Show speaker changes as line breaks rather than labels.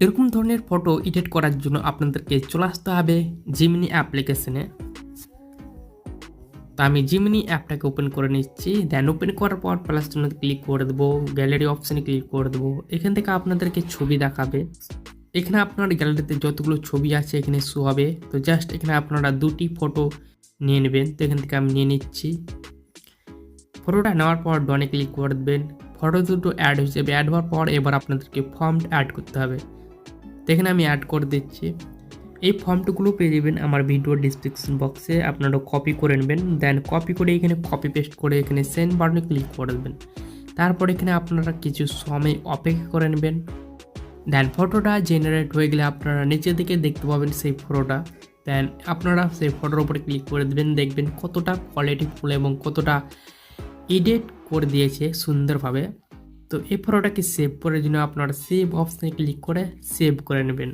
এরকম ধরনের photo edit করার জন্য আপনাদেরকে চলে আসতে হবে জিমিনি অ্যাপ্লিকেশনে। তো আমি জিমিনি অ্যাপটাকে ওপেন করে নিচ্ছি। দেন ওপেন করার পর প্লাস চিহ্নতে ক্লিক করে দেবো, গ্যালারি অপশানে ক্লিক করে দেবো। এখান থেকে আপনাদেরকে ছবি দেখাবে। এখানে আপনার গ্যালারিতে যতগুলো ছবি আছে এখানে শো হবে। তো জাস্ট এখানে আপনারা দুটি ফটো নিয়ে নেবেন। তো এখান থেকে আমি নিয়ে নিচ্ছি। ফটোটা নেওয়ার পর ডনে ক্লিক করে দেবেন। ফটো দুটো অ্যাড হয়ে যাবে। অ্যাড হওয়ার পর এবার আপনাদেরকে ফর্ম অ্যাড করতে হবে। তো এখানে আমি অ্যাড করে দিচ্ছি। এই ফর্মটুকুলো পেয়ে যাবেন আমার ভিডিও ডিসক্রিপশন বক্সে। আপনারা কপি করে নেবেন। দেন কপি করে এখানে কপি পেস্ট করে এখানে সেন্ড বাটনে ক্লিক করে দেবেন। তারপর এখানে আপনারা কিছু সময় অপেক্ষা করে নেবেন। দেন ফটোটা জেনারেট হয়ে গেলে আপনারা নিচের দিকে দেখতে পাবেন সেই ফটোটা। দেন আপনারা সেই ফটোর উপরে ক্লিক করে দেবেন। দেখবেন কতটা কোয়ালিটিফুল এবং কতটা এডিট করে দিয়েছে সুন্দরভাবে। তো এই ফটোটাকে সেভ করার জন্য আপনারা সেভ অপশানে ক্লিক করে সেভ করে নেবেন।